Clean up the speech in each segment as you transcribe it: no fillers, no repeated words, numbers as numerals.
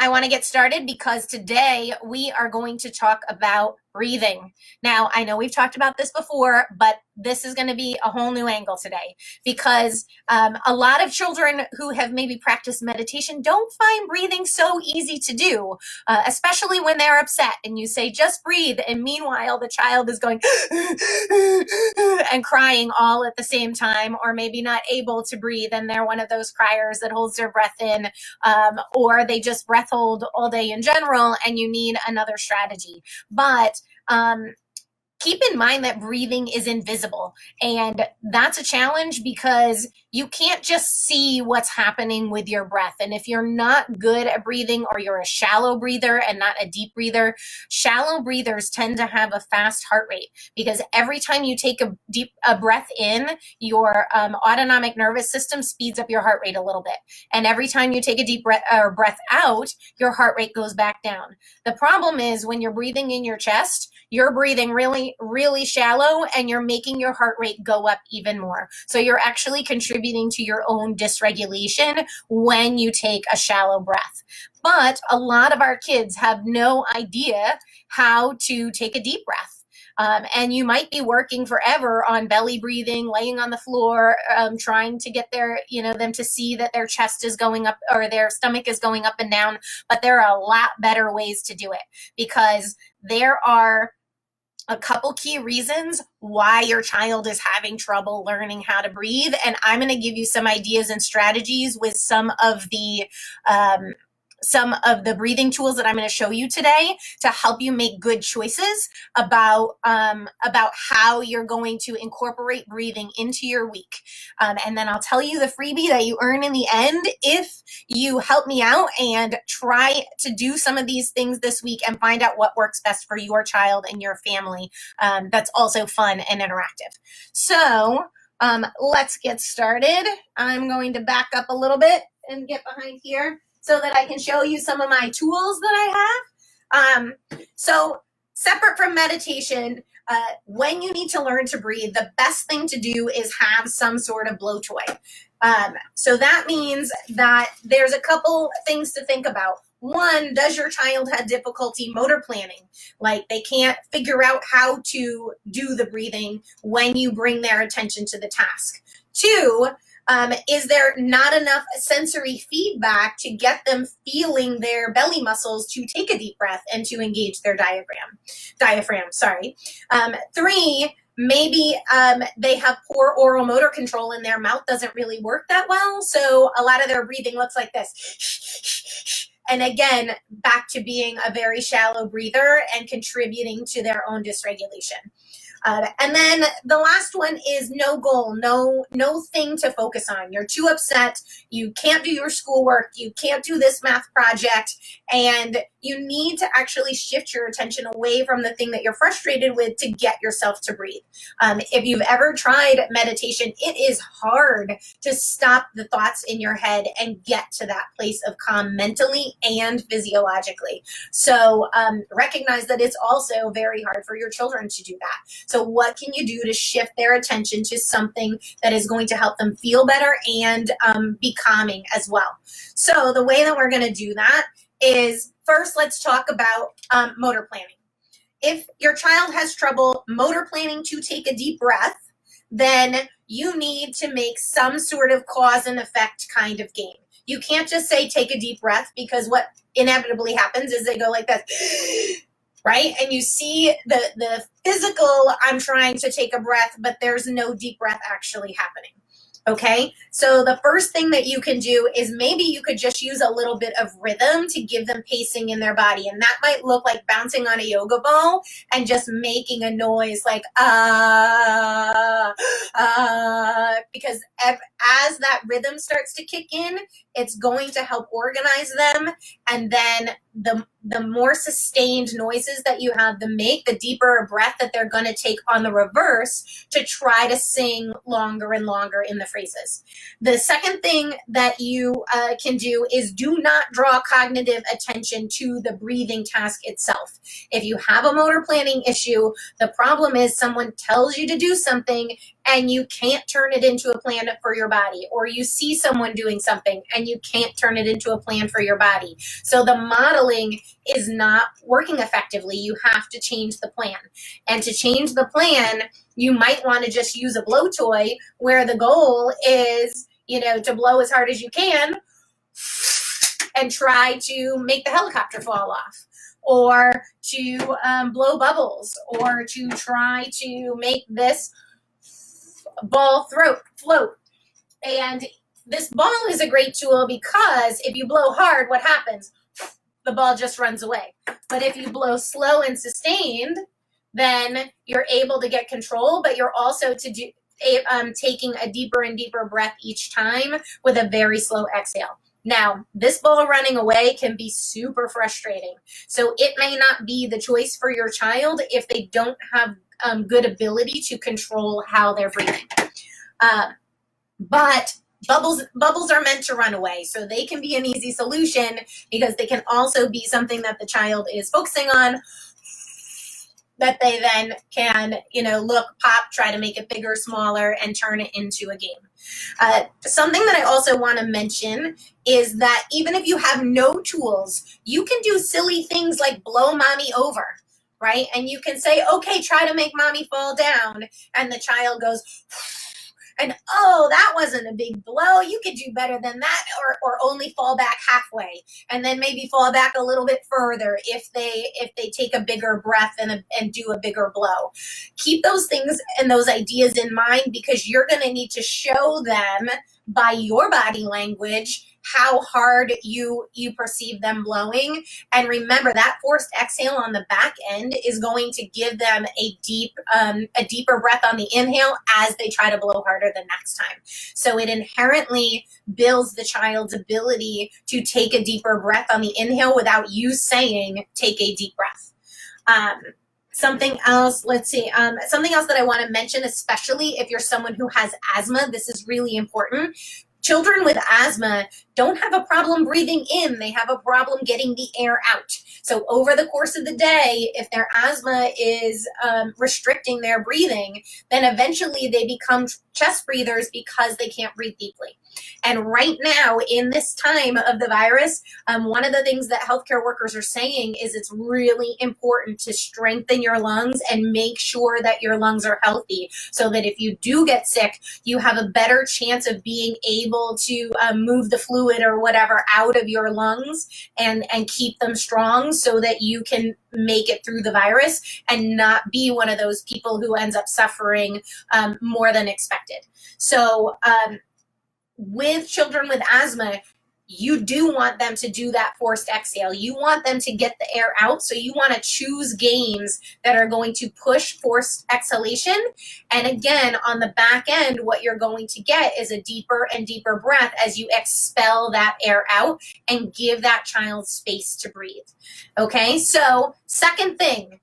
I want to get started because today we are going to talk about breathing. Now, I know we've talked about this before, but this is going to be a whole new angle today because a lot of children who have maybe practiced meditation don't find breathing so easy to do, especially when they're upset and you say, just breathe. And meanwhile, the child is going and crying all at the same time, or maybe not able to breathe. And they're one of those criers that holds their breath in, or they just breath hold all day in general, and you need another strategy. But keep in mind that breathing is invisible, and that's a challenge because you can't just see what's happening with your breath. And if you're not good at breathing, or you're a shallow breather and not a deep breather, shallow breathers tend to have a fast heart rate because every time you take a breath in, your autonomic nervous system speeds up your heart rate a little bit, and every time you take a deep breath out, your heart rate goes back down. The problem is when you're breathing in your chest, you're breathing really shallow, and you're making your heart rate go up even more. So you're actually contributing to your own dysregulation when you take a shallow breath. But a lot of our kids have no idea how to take a deep breath. And you might be working forever on belly breathing, laying on the floor, trying to get them to see that their chest is going up or their stomach is going up and down. But there are a lot better ways to do it because there are a couple key reasons why your child is having trouble learning how to breathe. And I'm going to give you some ideas and strategies with some of the breathing tools that I'm going to show you today to help you make good choices about how you're going to incorporate breathing into your week. And then I'll tell you the freebie that you earn in the end if you help me out and try to do some of these things this week and find out what works best for your child and your family. That's also fun and interactive. So let's get started. I'm going to back up a little bit and get behind here so that I can show you some of my tools that I have. So separate from meditation, when you need to learn to breathe, the best thing to do is have some sort of blow toy. So that means that there's a couple things to think about. One, does your child have difficulty motor planning? Like they can't figure out how to do the breathing when you bring their attention to the task. Two, is there not enough sensory feedback to get them feeling their belly muscles to take a deep breath and to engage their diaphragm? Three, maybe they have poor oral motor control and their mouth doesn't really work that well. So a lot of their breathing looks like this. And again, back to being a very shallow breather and contributing to their own dysregulation. And then the last one is no goal, no thing to focus on. You're too upset. You can't do your schoolwork. You can't do this math project. And you need to actually shift your attention away from the thing that you're frustrated with to get yourself to breathe. If you've ever tried meditation, it is hard to stop the thoughts in your head and get to that place of calm mentally and physiologically. So recognize that it's also very hard for your children to do that. So what can you do to shift their attention to something that is going to help them feel better and be calming as well? So the way that we're going to do that is first, let's talk about motor planning. If your child has trouble motor planning to take a deep breath, then you need to make some sort of cause and effect kind of game. You can't just say take a deep breath, because what inevitably happens is they go like this, right? And you see the physical, I'm trying to take a breath, but there's no deep breath actually happening. Okay, so the first thing that you can do is maybe you could just use a little bit of rhythm to give them pacing in their body. And that might look like bouncing on a yoga ball and just making a noise like, because as that rhythm starts to kick in, it's going to help organize them. And then the more sustained noises that you have them make, the deeper a breath that they're going to take on the reverse to try to sing longer and longer in the phrases. The second thing that you can do is do not draw cognitive attention to the breathing task itself. If you have a motor planning issue, the problem is someone tells you to do something and you can't turn it into a plan for your body, or you see someone doing something and you can't turn it into a plan for your body. So the modeling is not working effectively. You have to change the plan. And to change the plan, you might want to just use a blow toy where the goal is, to blow as hard as you can and try to make the helicopter fall off, or to blow bubbles, or to try to make this ball float. And this ball is a great tool because if you blow hard, what happens? The ball just runs away. But if you blow slow and sustained, then you're able to get control, but you're also taking a deeper and deeper breath each time with a very slow exhale. Now, this ball running away can be super frustrating. So it may not be the choice for your child if they don't have good ability to control how they're breathing. But bubbles are meant to run away, so they can be an easy solution because they can also be something that the child is focusing on, that they then can, look, pop, try to make it bigger, smaller, and turn it into a game. Something that I also want to mention is that even if you have no tools, you can do silly things like blow mommy over, right? And you can say, okay, try to make mommy fall down. And the child goes, and oh, that wasn't a big blow. You could do better than that, or only fall back halfway, and then maybe fall back a little bit further if they take a bigger breath and do a bigger blow. Keep those things and those ideas in mind, because you're going to need to show them by your body language how hard you perceive them blowing. And remember, that forced exhale on the back end is going to give them a deeper breath on the inhale as they try to blow harder the next time. So it inherently builds the child's ability to take a deeper breath on the inhale without you saying, take a deep breath. Something else, something else that I want to mention, especially if you're someone who has asthma, this is really important. Children with asthma don't have a problem breathing in. They have a problem getting the air out. So over the course of the day, if their asthma is restricting their breathing, then eventually they become chest breathers because they can't breathe deeply. And right now, in this time of the virus, one of the things that healthcare workers are saying is it's really important to strengthen your lungs and make sure that your lungs are healthy, so that if you do get sick, you have a better chance of being able to move the fluid or whatever out of your lungs and keep them strong, so that you can make it through the virus and not be one of those people who ends up suffering more than expected. So with children with asthma, you do want them to do that forced exhale. You want them to get the air out. So you want to choose games that are going to push forced exhalation. And again, on the back end, what you're going to get is a deeper and deeper breath as you expel that air out and give that child space to breathe. Okay, so second thing,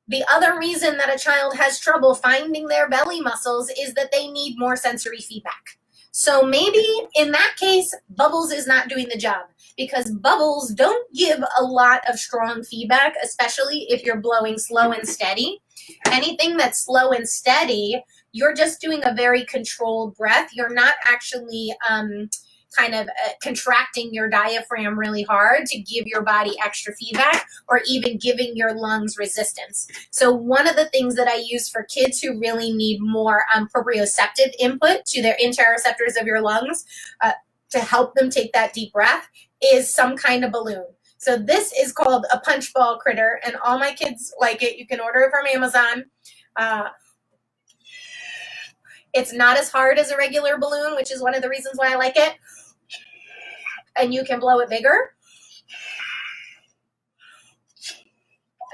the other reason that a child has trouble finding their belly muscles is that they need more sensory feedback. So maybe in that case, bubbles is not doing the job, because bubbles don't give a lot of strong feedback, especially if you're blowing slow and steady. Anything that's slow and steady, you're just doing a very controlled breath. You're not actually contracting your diaphragm really hard to give your body extra feedback, or even giving your lungs resistance. So one of the things that I use for kids who really need more proprioceptive input to their interoceptors of your lungs to help them take that deep breath is some kind of balloon. So this is called a punch ball critter, and all my kids like it. You can order it from Amazon. It's not as hard as a regular balloon, which is one of the reasons why I like it. And you can blow it bigger.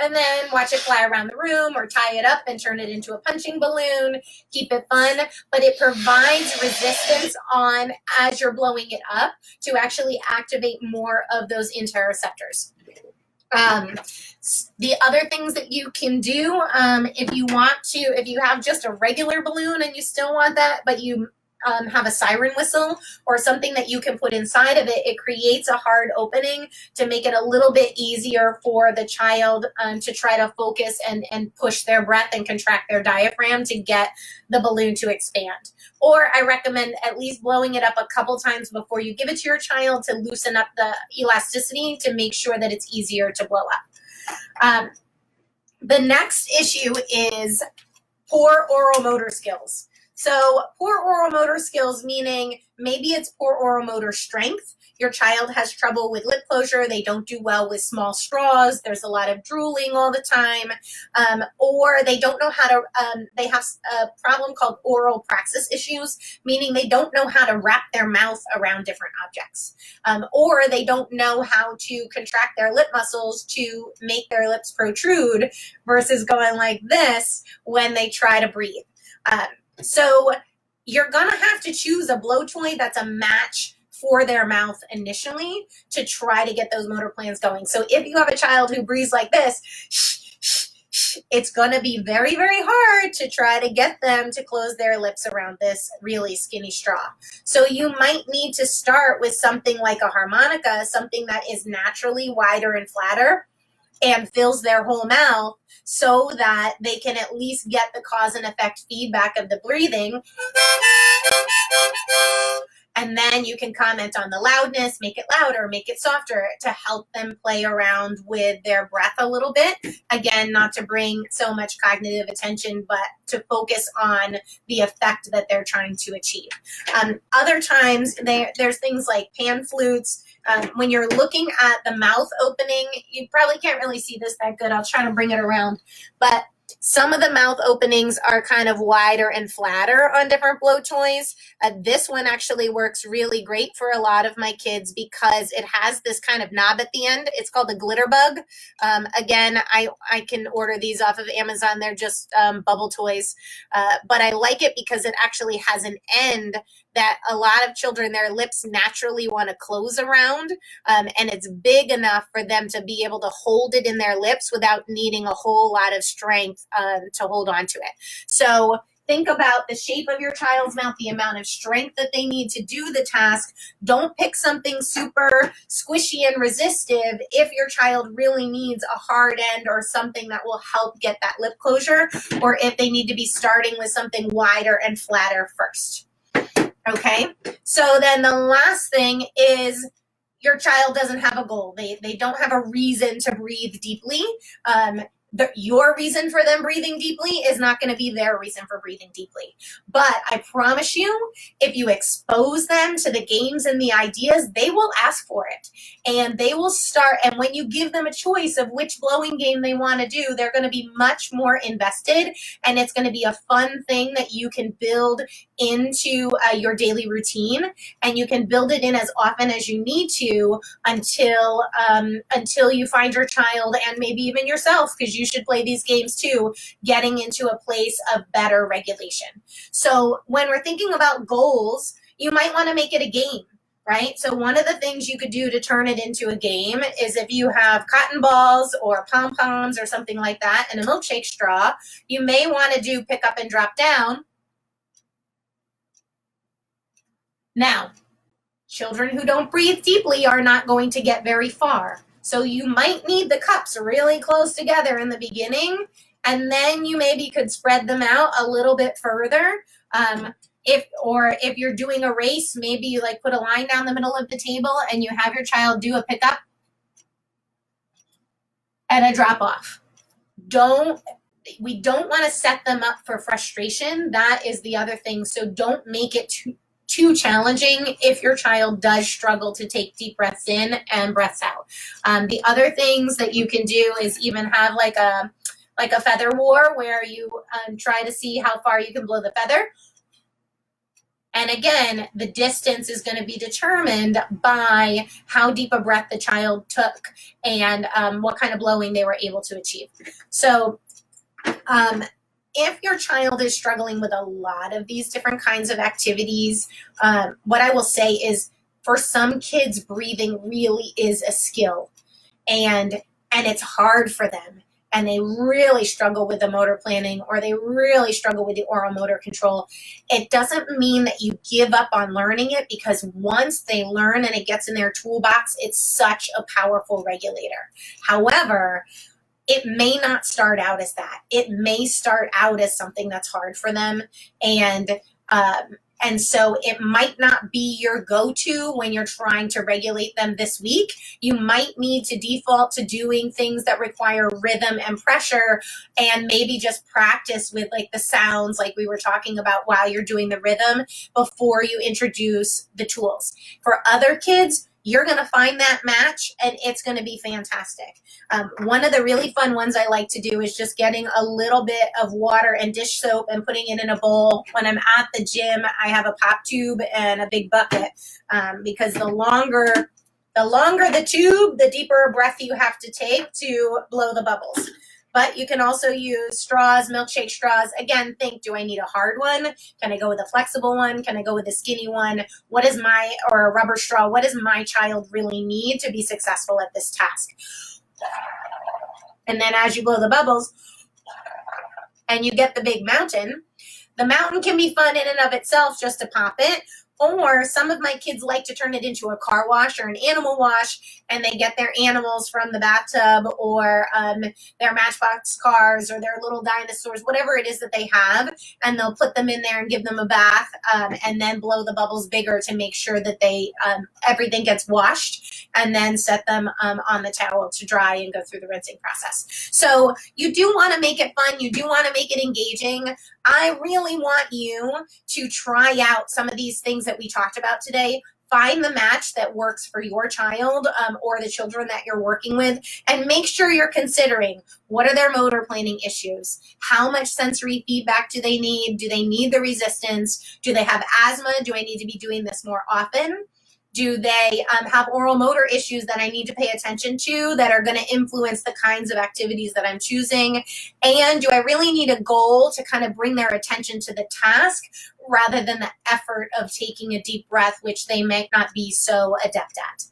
And then watch it fly around the room, or tie it up and turn it into a punching balloon. Keep it fun, but it provides resistance on as you're blowing it up to actually activate more of those interoceptors. The other things that you can do, if you have just a regular balloon and you still want that, but you have a siren whistle or something that you can put inside of it, it creates a hard opening to make it a little bit easier for the child to try to focus and push their breath and contract their diaphragm to get the balloon to expand. Or I recommend at least blowing it up a couple times before you give it to your child to loosen up the elasticity to make sure that it's easier to blow up. The next issue is poor oral motor skills. So poor oral motor skills, meaning maybe it's poor oral motor strength. Your child has trouble with lip closure. They don't do well with small straws. There's a lot of drooling all the time. Or they don't know how to, they have a problem called oral praxis issues, meaning they don't know how to wrap their mouth around different objects. Or they don't know how to contract their lip muscles to make their lips protrude versus going like this when they try to breathe. So you're going to have to choose a blow toy that's a match for their mouth initially to try to get those motor plans going. So if you have a child who breathes like this, it's going to be very, very hard to try to get them to close their lips around this really skinny straw. So you might need to start with something like a harmonica, something that is naturally wider and flatter and fills their whole mouth so that they can at least get the cause and effect feedback of the breathing. And then you can comment on the loudness, make it louder, make it softer to help them play around with their breath a little bit. Again, not to bring so much cognitive attention, but to focus on the effect that they're trying to achieve. Other times, there's things like pan flutes. When you're looking at the mouth opening, you probably can't really see this that good. I'll try to bring it around. But some of the mouth openings are kind of wider and flatter on different blow toys. This one actually works really great for a lot of my kids because it has this kind of knob at the end. It's called a glitter bug. Again, I can order these off of Amazon. They're just bubble toys. But I like it because it actually has an end that a lot of children, their lips naturally want to close around, and it's big enough for them to be able to hold it in their lips without needing a whole lot of strength to hold on to it. So think about the shape of your child's mouth, the amount of strength that they need to do the task. Don't pick something super squishy and resistive if your child really needs a hard end or something that will help get that lip closure, or if they need to be starting with something wider and flatter first. Okay, so then the last thing is your child doesn't have a goal. They don't have a reason to breathe deeply. Your reason for them breathing deeply is not going to be their reason for breathing deeply. But I promise you, if you expose them to the games and the ideas, they will ask for it. And they will start, and when you give them a choice of which blowing game they want to do, they're going to be much more invested, and it's going to be a fun thing that you can build into your daily routine, and you can build it in as often as you need to until you find your child, and maybe even yourself, because you should play these games too, getting into a place of better regulation. So when we're thinking about goals, you might want to make it a game, right? So one of the things you could do to turn it into a game is if you have cotton balls or pom-poms or something like that and a milkshake straw, you may want to do pick up and drop down. Now, children who don't breathe deeply are not going to get very far. So you might need the cups really close together in the beginning, and then you maybe could spread them out a little bit further. If you're doing a race, maybe you like put a line down the middle of the table and you have your child do a pickup and a drop off. We don't want to set them up for frustration. That is the other thing. So don't make it too challenging if your child does struggle to take deep breaths in and breaths out. The other things that you can do is even have like a feather war where you try to see how far you can blow the feather. And again, the distance is going to be determined by how deep a breath the child took and what kind of blowing they were able to achieve. So if your child is struggling with a lot of these different kinds of activities, what I will say is for some kids, breathing really is a skill, and it's hard for them. and they really struggle with the motor planning, or they really struggle with the oral motor control, it doesn't mean that you give up on learning it, because once they learn and it gets in their toolbox, it's such a powerful regulator. However, it may not start out as that. It may start out as something that's hard for them, and so it might not be your go-to when you're trying to regulate them this week. You might need to default to doing things that require rhythm and pressure, and maybe just practice with like the sounds like we were talking about while you're doing the rhythm before you introduce the tools. For other kids, you're going to find that match and it's going to be fantastic. One of the really fun ones I like to do is just getting a little bit of water and dish soap and putting it in a bowl. When I'm at the gym, I have a pop tube and a big bucket, because the longer the tube, the deeper a breath you have to take to blow the bubbles. But you can also use straws, milkshake straws. Again, think, do I need a hard one? Can I go with a flexible one? Can I go with a skinny one? Or a rubber straw, what does my child really need to be successful at this task? And then as you blow the bubbles and you get the big mountain, the mountain can be fun in and of itself just to pop it. Or some of my kids like to turn it into a car wash or an animal wash, and they get their animals from the bathtub, or their Matchbox cars, or their little dinosaurs, whatever it is that they have, and they'll put them in there and give them a bath, and then blow the bubbles bigger to make sure that they everything gets washed, and then set them on the towel to dry and go through the rinsing process. So you do want to make it fun. You do want to make it engaging. I really want you to try out some of these things that we talked about today. Find the match that works for your child, or the children that you're working with, and make sure you're considering, what are their motor planning issues? How much sensory feedback do they need? Do they need the resistance? Do they have asthma? Do I need to be doing this more often? Do they have oral motor issues that I need to pay attention to that are going to influence the kinds of activities that I'm choosing? And do I really need a goal to kind of bring their attention to the task rather than the effort of taking a deep breath, which they might not be so adept at?